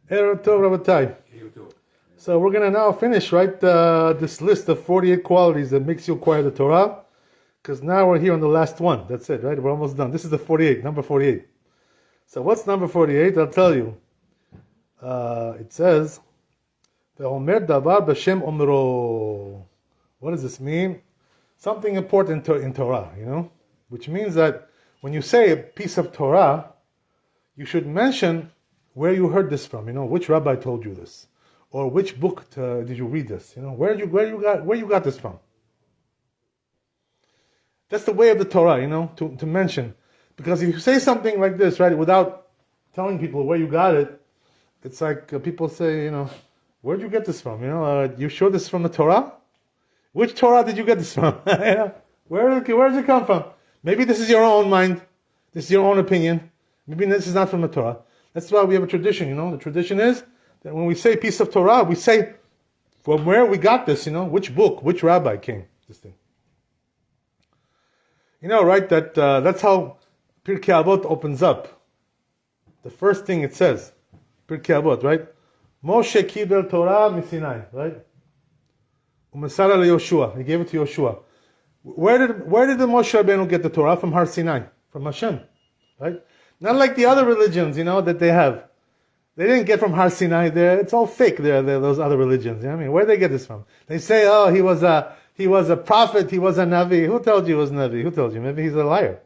Erev Tov, Rabbi. So we're going to now finish, right, this list of 48 qualities that makes you acquire the Torah. Because now we're here on the last one. That's it, right? We're almost done. This is the 48, number 48. So what's number 48? I'll tell you. It says, Ve'omer davar b'shem omro. What does this mean? Something important in Torah, which means that when you say a piece of Torah, you should mention where you heard this from. Which rabbi told you this, or which book did you read this? Where you got this from. That's the way of the Torah, to mention, because if you say something like this, right, without telling people where you got it, it's like people say, where did you get this from? You sure this is from the Torah? Which Torah did you get this from? Where does it come from? Maybe this is your own mind. This is your own opinion. Maybe this is not from the Torah. That's why we have a tradition, The tradition is that when we say piece of Torah, we say from where we got this, which book, which rabbi came this thing. Right, that's how PIRKEH Avot opens up. The first thing it says, PIRKEH Avot, right? Moshe kibel Torah misinai, right? Umesara leYoshua. He gave it to Yoshua. Where did the Moshe Rabbeinu get the Torah? From Har Sinai, from Hashem, right? Not like the other religions, that they have. They didn't get from Har Sinai there. It's all fake there, those other religions. Where did they get this from? They say, oh, he was a prophet, he was a Navi. Who told you he was a Navi? Who told you? Maybe he's a liar.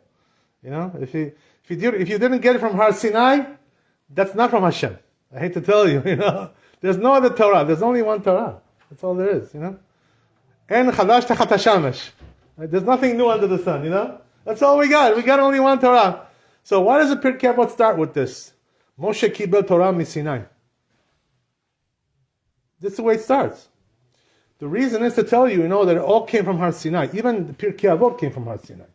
If you didn't get it from Har Sinai, that's not from Hashem. I hate to tell you, There's no other Torah. There's only one Torah. That's all there is, En chadash tachat hashamesh. There's nothing new under the sun, That's all we got. We got only one Torah. So why does the PIRKEH Avot start with this? Moshe kibel Torah misinai. This is the way it starts. The reason is to tell you, that it all came from Har Sinai. Even the PIRKEH Avot came from Har Sinai.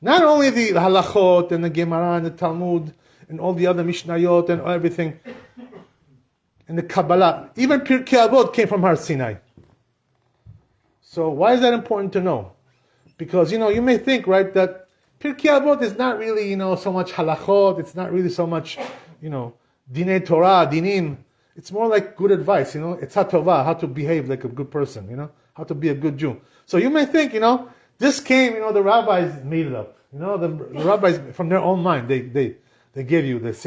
Not only the halachot and the Gemara and the Talmud and all the other Mishnayot and everything, and the Kabbalah. Even PIRKEH Avot came from Har Sinai. So why is that important to know? Because, you may think, right, that PIRKEH Avot is not really, so much halachot. It's not really so much, dinei Torah, dinim. It's more like good advice, It's hatovah, how to behave like a good person, how to be a good Jew. So you may think, this came, the rabbis made it up. The rabbis, from their own mind, they gave you this,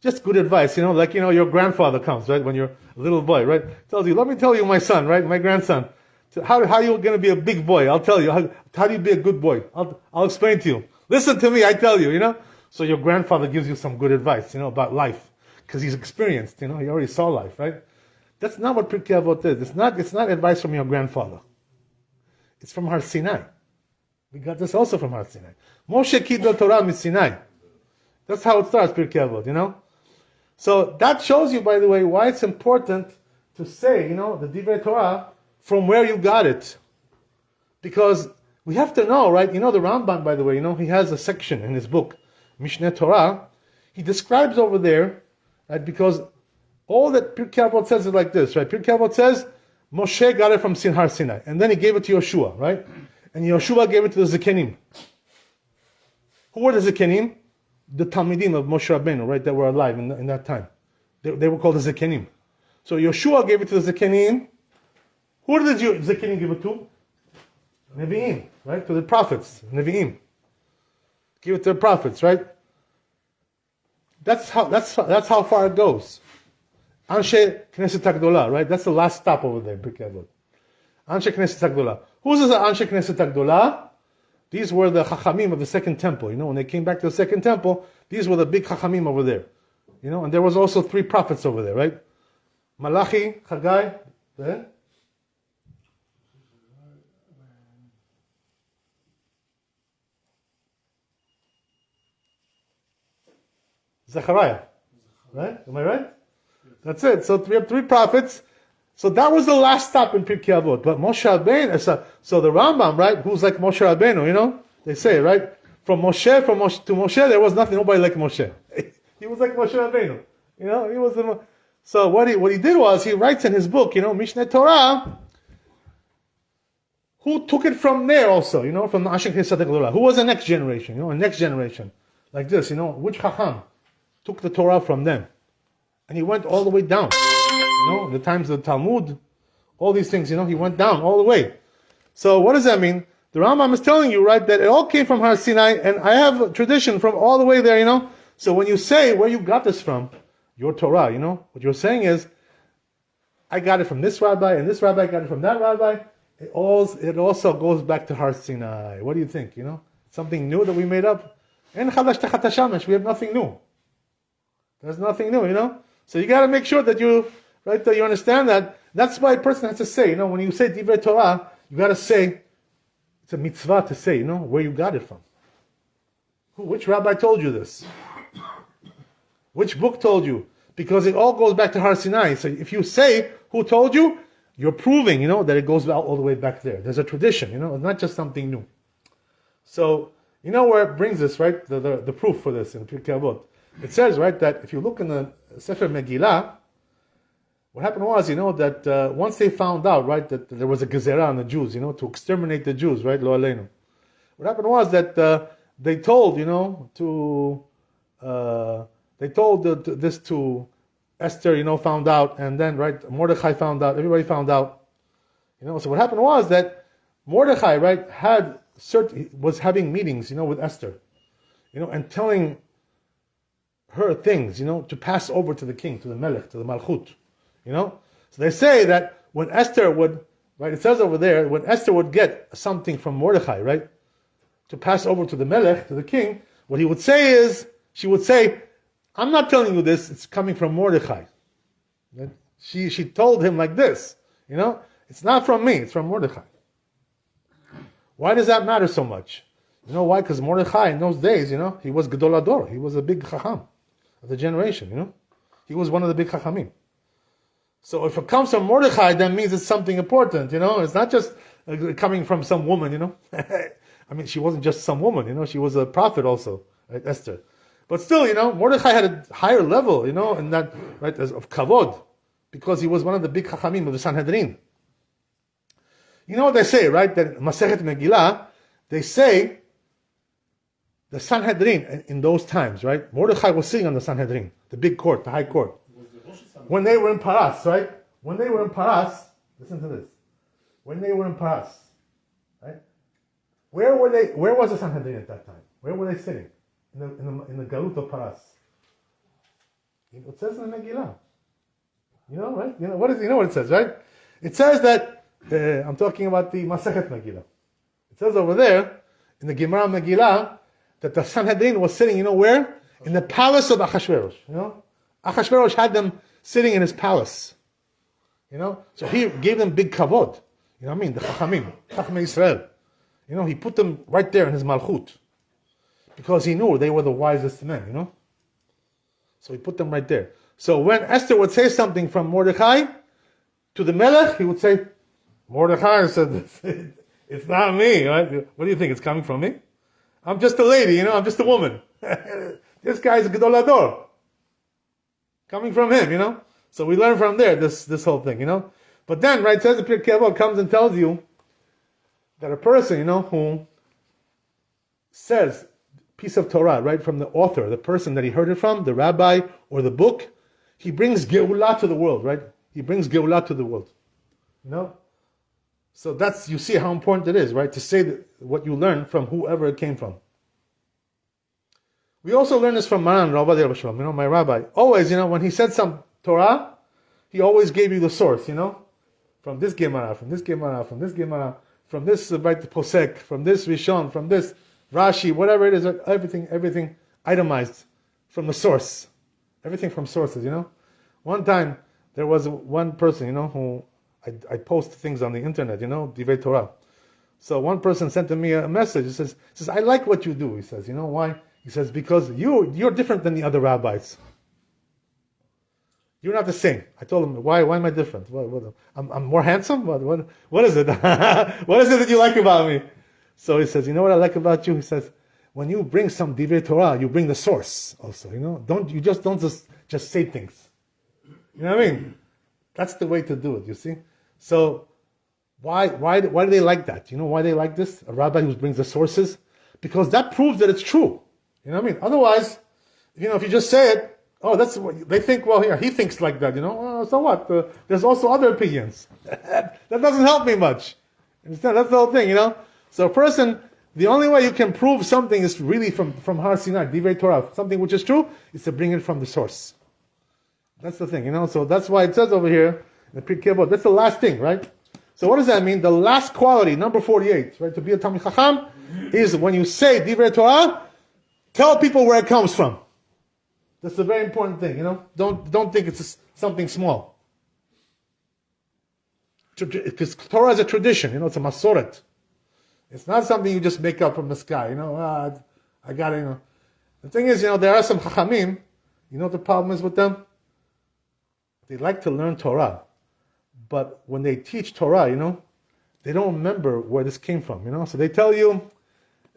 Just good advice, like, your grandfather comes, right, when you're a little boy, right? Tells you, let me tell you, my son, right, my grandson. How are you going to be a big boy? I'll tell you. How do you be a good boy? I'll explain to you. Listen to me, I tell you, So your grandfather gives you some good advice, about life. Because he's experienced, he already saw life, right? That's not what PIRKEH Avot is. It's not advice from your grandfather. It's from Har Sinai. We got this also from Har Sinai. Moshe kibel Torah misinai. That's how it starts, PIRKEH Avot, So that shows you, by the way, why it's important to say, the Divrei Torah, from where you got it. Because we have to know, right? The Rambam, by the way, he has a section in his book, Mishneh Torah. He describes over there, right? Because all that PIRKEH Avot says is like this, right? PIRKEH Avot says, Moshe got it from Har Sinai. And then he gave it to Yoshua, right? And Yoshua gave it to the Zekenim. Who were the Zekenim? The Talmidim of Moshe Rabbeinu, right? That were alive in that time. They were called the Zekenim. So Yoshua gave it to the Zekenim. Who did the Zekenim give it to? Nevi'im, right? To the prophets, Nevi'im. Give it to the prophets, right? That's how far it goes. Anshe Knesset HaGdolah, right? That's the last stop over there, PIRKEH Avot. Anshe Knesset HaGdolah. Who's this Anshe Knesset HaGdolah? These were the Chachamim of the Second Temple. When they came back to the Second Temple, these were the big Chachamim over there. And there was also 3 prophets over there, right? Malachi, Haggai, then Zechariah, right? Am I right? That's it. So we have 3 prophets. So that was the last stop in PIRKEH Avot. But Moshe Rabbeinu, so the Rambam, right? Who's like Moshe Rabbeinu? They say, right? From Moshe to Moshe, there was nobody like Moshe. He was like Moshe Rabbeinu. He was So what he did was he writes in his book, Mishneh Torah. Who took it from there also? From the Anshe Knesset HaGdolah. Who was the next generation? A next generation like this. Which Chacham took the Torah from them? And he went all the way down. The times of the Talmud, all these things, he went down all the way. So what does that mean? The Rambam is telling you, right, that it all came from Har Sinai, and I have a tradition from all the way there, So when you say where you got this from, your Torah, what you're saying is, I got it from this rabbi, and this rabbi got it from that rabbi. It also goes back to Har Sinai. What do you think, Something new that we made up? En chadash tachat hashamesh, we have nothing new. There's nothing new, So you got to make sure that you understand that. That's why a person has to say, when you say Divrei Torah, you got to say, it's a mitzvah to say, where you got it from. Which rabbi told you this? Which book told you? Because it all goes back to Har Sinai. So if you say who told you, you're proving, that it goes all the way back there. There's a tradition, it's not just something new. So, where it brings us, right? The proof for this in PIRKEH Avot. It says, right, that if you look in the Sefer Megillah, what happened was, that once they found out, right, that there was a gezerah on the Jews, to exterminate the Jews, right, lo aleinu. What happened was that they told, they told this to Esther, found out, and then, right, Mordechai found out, everybody found out. So what happened was that Mordechai, right, was having meetings, with Esther, and telling her things, to pass over to the king, to the Melech, to the Malchut. So they say that when Esther would, right, it says over there, when Esther would get something from Mordechai, right, to pass over to the Melech, to the king, what he would say is, she would say, I'm not telling you this, it's coming from Mordechai. She told him like this, it's not from me, it's from Mordechai. Why does that matter so much? Why? Because Mordechai in those days, he was Gadol Ador, he was a big Chacham of the generation, He was one of the big Chachamim. So if it comes from Mordechai, that means it's something important, It's not just coming from some woman, I mean, she wasn't just some woman, she was a prophet also, right, Esther. But still, Mordechai had a higher level, in that, right, of kavod, because he was one of the big chachamim of the Sanhedrin. You know what they say, right? That Masechet Megillah, they say the Sanhedrin in those times, right? Mordechai was sitting on the Sanhedrin, the big court, the high court. When they were in Paras, right? When they were in Paras, listen to this. When they were in Paras, right? Where were they? Where was the Sanhedrin at that time? Where were they sitting? In the Galut of Paras. It says in the Megillah. Right? What it says, right? It says that, I'm talking about the Masechet Megillah. It says over there, in the Gemara Megillah, that the Sanhedrin was sitting, where? In the palace of Achashverosh. Achashverosh had them sitting in his palace. So he gave them big kavod. The Chachamim, Chachamei Israel. He put them right there in his Malchut. Because he knew they were the wisest men, So he put them right there. So when Esther would say something from Mordechai to the Melech, he would say, Mordechai said, it's not me, right? What do you think? It's coming from me? I'm just a lady, I'm just a woman. This guy's a Gadol Ador. Coming from him, So we learn from there, this whole thing, But then, right, says the PIRKEH Avot comes and tells you that a person, who says piece of Torah, right, from the author, the person that he heard it from, the rabbi or the book, he brings Geulah to the world, right? He brings Geulah to the world. So you see how important it is, right, to say what you learn from whoever it came from. We also learn this from Maran, Rabbi, my rabbi. Always, when he said some Torah, he always gave you the source, from this Gemara, from this Gemara, from this Gemara, from this, right, Posek, from this Rishon, from this Rashi, whatever it is, everything itemized from the source. Everything from sources, One time, there was one person, who, I post things on the internet, Divrei Torah. So one person sent to me a message. He says, I like what you do. He says, why? He says, because you're different than the other rabbis. You're not the same. I told him, why am I different? I'm more handsome? What is it? What is it that you like about me? So he says, what I like about you? He says, when you bring some Divrei Torah, you bring the source also, Don't just say things. You know what I mean? That's the way to do it, you see? So, why do they like that? You know why they like this? A rabbi who brings the sources? Because that proves that it's true. You know what I mean? Otherwise, if you just say it, Oh, that's what they think. Well, here he thinks like that, so what? There's also other opinions. That doesn't help me much. Understand? That's the whole thing, So a person, the only way you can prove something is really from Har Sinai, Divrei Torah, something which is true, is to bring it from the source. That's the thing, So that's why it says over here in the PIRKEH Avot. That's the last thing, right? So what does that mean? The last quality, number 48, right? To be a Talmid Chacham is when you say Divrei Torah, tell people where it comes from. That's a very important thing, Don't think it's something small. Because Torah is a tradition, it's a masoret. It's not something you just make up from the sky, I got it, The thing is, there are some chachamim, what the problem is with them? They like to learn Torah. But when they teach Torah, they don't remember where this came from, So they tell you,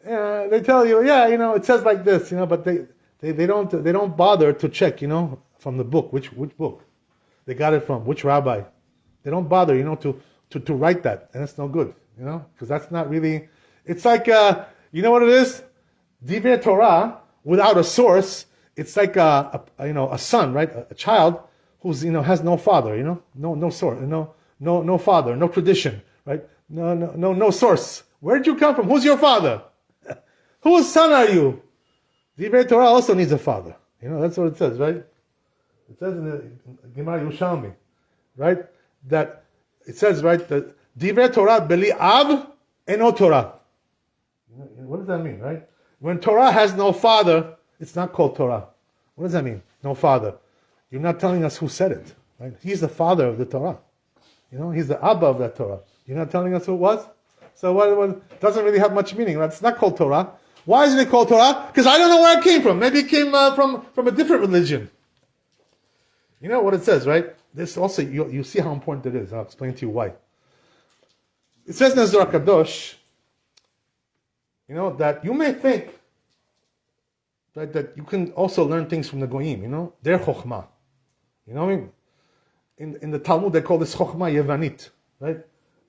it says like this, but they don't bother to check, from the book, which book they got it from, which rabbi. They don't bother, to write that, and it's no good, because that's not really. It's like, you know what it is? Divrei Torah without a source. It's like a son, right? A child who's has no father, no source, no father, no tradition, right? No source. Where did you come from? Who's your father? Whose son are you? Divrei Torah also needs a father. That's what it says, right? It says in the Gemara Yerushalmi, right? That it says, right, that Divrei Torah beli av eno Torah. What does that mean, right? When Torah has no father, it's not called Torah. What does that mean? No father. You're not telling us who said it, right? He's the father of the Torah. He's the Abba of that Torah. You're not telling us who it was? So what doesn't really have much meaning. That's not called Torah. Why isn't it called Torah? Because I don't know where it came from. Maybe it came from a different religion. You know what it says, right? This also, you see how important it is. I'll explain to you why. It says in the Zohar Kadosh, that you may think that you can also learn things from the Goyim, their Chokhmah. In the Talmud they call this Chokhmah Yevanit, right?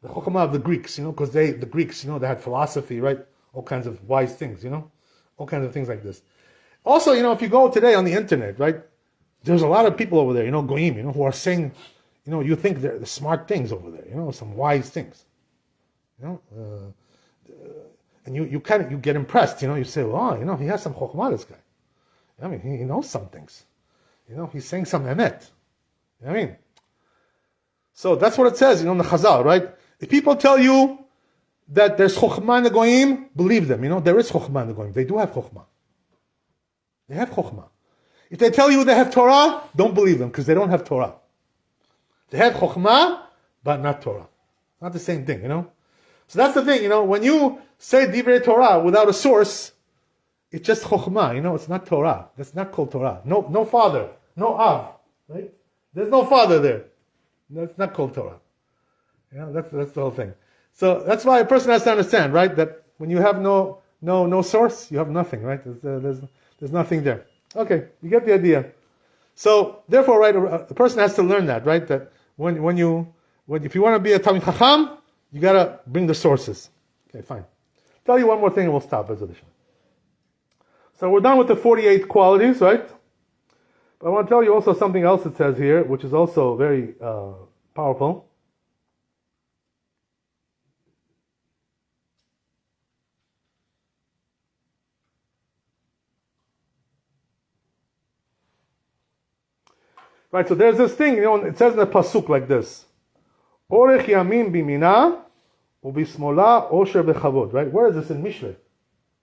The Chokhmah of the Greeks, because the Greeks, they had philosophy, right? All kinds of wise things, all kinds of things like this. Also, if you go today on the internet, right? There's a lot of people over there, Goyim, who are saying, you think they're the smart things over there, some wise things. And you get impressed, you say, well, he has some chokhmah, this guy. He knows some things. He's saying some emet. You know what I mean? So that's what it says, in the Chazal, right? If people tell you that there's chokhmah in the goyim, believe them. There is chokhmah in the goyim. They do have chokhmah. They have chokhmah. If they tell you they have Torah, don't believe them, because they don't have Torah. They have chokhmah, but not Torah. Not the same thing, So that's the thing, when you say Divrei Torah without a source, it's just chokhmah, it's not Torah. That's not called Torah. No father, no av, right? There's no father there. That's not called Torah. That's the whole thing. So that's why a person has to understand, right? That when you have no source, you have nothing, right? There's nothing there. Okay, you get the idea. So therefore, right, a person has to learn that, right? That if you want to be a Talmid Chacham, you gotta bring the sources. Okay, fine. Tell you one more thing and we'll stop. So we're done with the 48 qualities, right? But I want to tell you also something else it says here, which is also very powerful. Right, so there's this thing, it says in the pasuk like this. Orech yamin bimina, ubismola osher bechavod. Right, where is this in Mishlei?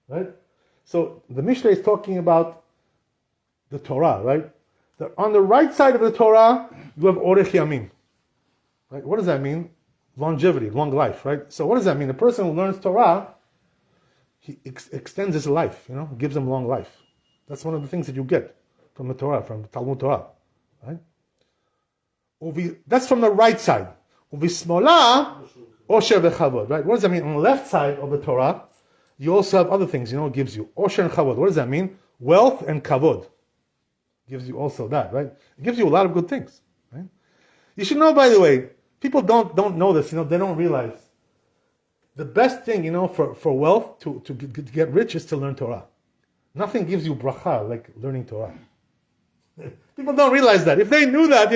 Right, so the Mishlei is talking about the Torah, right? That on the right side of the Torah, you have orech yamin. Right, what does that mean? Longevity, long life, right? So what does that mean? The person who learns Torah, he extends his life, gives him long life. That's one of the things that you get from the Torah, from the Talmud Torah. Right? That's from the right side. Right? What does that mean? On the left side of the Torah, you also have other things, it gives you osher and chavod. What does that mean? Wealth and kavod. Gives you also that, right? It gives you a lot of good things. Right? You should know, by the way, people don't know this, they don't realize. The best thing, for wealth, to get rich is to learn Torah. Nothing gives you bracha like learning Torah. People don't realize that. If they knew that,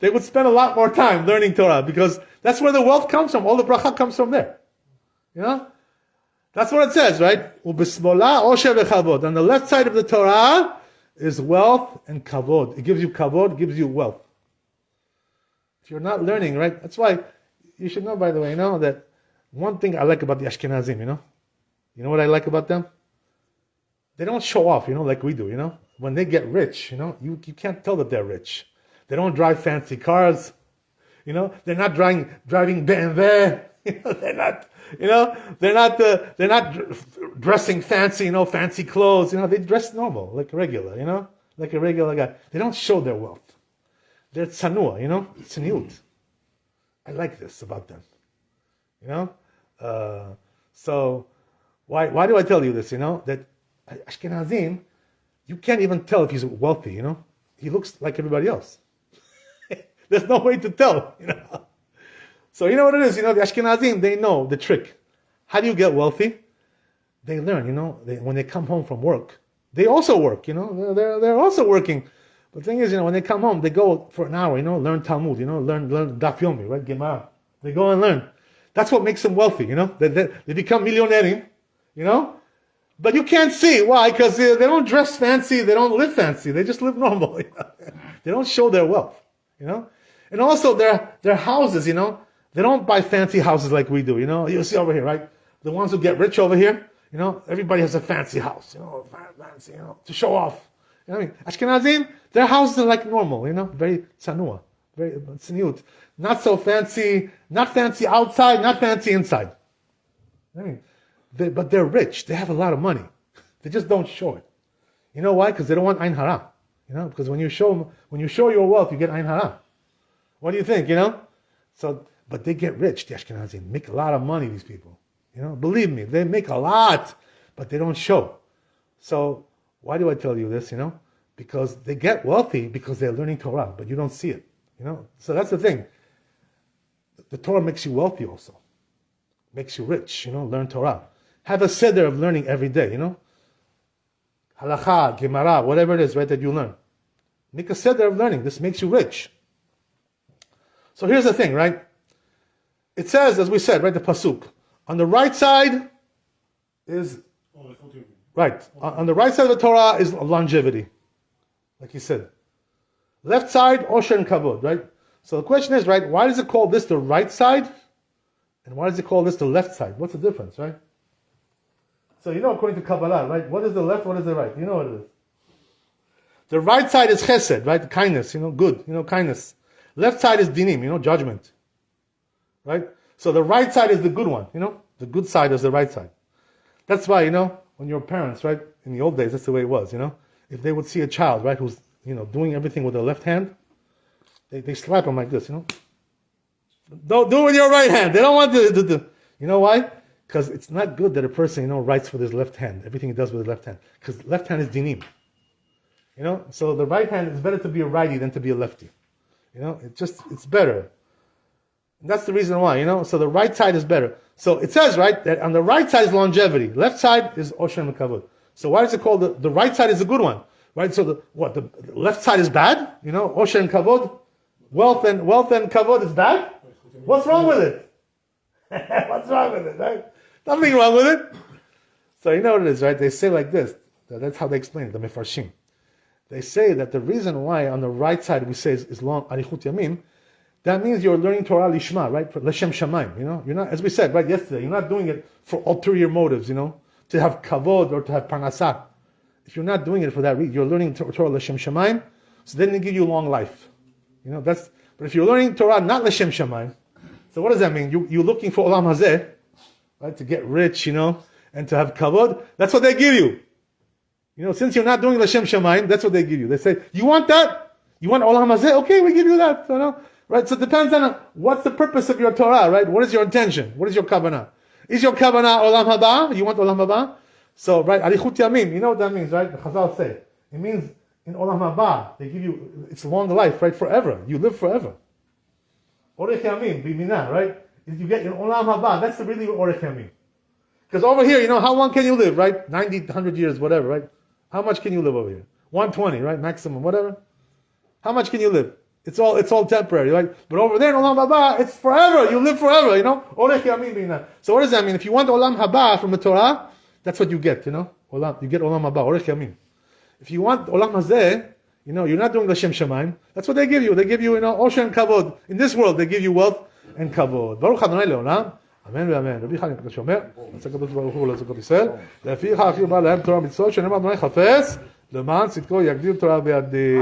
they would spend a lot more time learning Torah, because that's where the wealth comes from. All the bracha comes from there. That's what it says, right? Ubismola osher v'chavod. On the left side of the Torah is wealth and kavod. It gives you kavod, it gives you wealth. If you're not learning, right? That's why you should know, by the way, that one thing I like about the Ashkenazim, You know what I like about them? They don't show off, like we do, When they get rich, you can't tell that they're rich. They don't drive fancy cars, They're not driving BMW, They're not dressing fancy, fancy clothes, They dress normal, like a regular, like a regular guy. They don't show their wealth. They're tzanua, tzniut. I like this about them, So why do I tell you this? That Ashkenazim, you can't even tell if he's wealthy. He looks like everybody else. There's no way to tell. So you know what it is. The Ashkenazim, they know the trick. How do you get wealthy? They learn. When they come home from work, they also work. They're also working. But the thing is, when they come home, they go for an hour. Learn Talmud. Learn Daf Yomi, right? Gemara. They go and learn. That's what makes them wealthy. They become millionaires. But you can't see. Why? Because they don't dress fancy. They don't live fancy. They just live normal. They don't show their wealth. And also their houses, they don't buy fancy houses like we do. You see over here, right? The ones who get rich over here, everybody has a fancy house, fancy, to show off. Ashkenazim, their houses are like normal, very tzanua, very tzniut. Not so fancy, not fancy outside, not fancy inside. But they're rich. They have a lot of money. They just don't show it. You know why? Because they don't want ayn hara. Because when you show your wealth, you get ayn hara. What do you think? But they get rich. The Ashkenazim make a lot of money. These people, believe me, they make a lot, but they don't show. So why do I tell you this? Because they get wealthy because they're learning Torah, but you don't see it. So that's the thing. The Torah makes you wealthy also. Makes you rich, learn Torah. Have a seder of learning every day, Halacha, Gemara, whatever it is, right, that you learn. Make a seder of learning. This makes you rich. So here's the thing, right? It says, as we said, right, the pasuk. On the right side is, right, on the right side of the Torah is longevity. Like he said. Left side, osher and kavod, right? So the question is, right, why does it call this the right side? And why does it call this the left side? What's the difference, right? So according to Kabbalah, right, what is the left, what is the right? You know what it is. The right side is chesed, right, kindness, good, kindness. Left side is dinim, judgment. Right? So the right side is the good one, the good side is the right side. That's why, when your parents, right, in the old days, that's the way it was, if they would see a child, right, who's, doing everything with their left hand, they slap him like this, Don't do it with your right hand. They don't want to. You know why? Because it's not good that a person, writes with his left hand. Everything he does with his left hand. Because left hand is dinim. So the right hand, is better to be a righty than to be a lefty. It's better. And that's the reason why, So the right side is better. So it says, right, that on the right side is longevity. Left side is osher and kavod. So why is it called the right side is a good one? Right? So the left side is bad? Osher and kavod? Wealth and kavod is bad? What's wrong with it? What's wrong with it? Right? Nothing wrong with it. So you know what it is, right? They say like this. That's how they explain it, the mefarshim. They say that the reason why on the right side we say is long arichut yamim, that means you're learning Torah lishma, right? For leshem shamayim, You're not, as we said, right, yesterday, you're not doing it for ulterior motives, to have kavod or to have parnasah. If you're not doing it for that reason, you're learning Torah leshem shamayim, so then they give you long life. But if you're learning Torah not leshem shamayim, so what does that mean? You're looking for olam hazeh, right, to get rich, and to have kavod. That's what they give you. Since you're not doing L'Shem Shamayim, that's what they give you. They say, you want that? You want olam hazeh? Okay, we give you that. Right? So it depends on what's the purpose of your Torah, right? What is your intention? What is your kavanah? Is your kavanah olam haba? You want olam haba? So, right, arichut yamim, you know what that means, right? The Chazal say. It means in olam haba, they give you, it's long life, right? Forever. You live forever. Orech yamim, bimina, right? You get in olam haba, that's really orech yamim. Because over here, how long can you live, right? 90, 100 years, whatever, right? How much can you live over here? 120, right? Maximum, whatever. How much can you live? It's all temporary, right? But over there in Olam Haba, it's forever. You live forever, Orech Yamim Bina. So what does that mean? If you want Olam Haba from the Torah, that's what you get, You get Olam Haba, Orech Yamim. If you want Olam Hazeh, you're not doing L'Shem Shamayim. That's what they give you. They give you, Osher and Kavod. In this world, they give you wealth and Kavod. Baruch Adonai Le'olam. Amen ואמן. רבי חיים הקדוש אומר, רצה הקדוש ברוך הוא ולזכות ישראל, לפיכך הכיר בא להם תורה ומצוות, שנאמר אדוני חפש, למען צדקו יגדיל תורה בידי.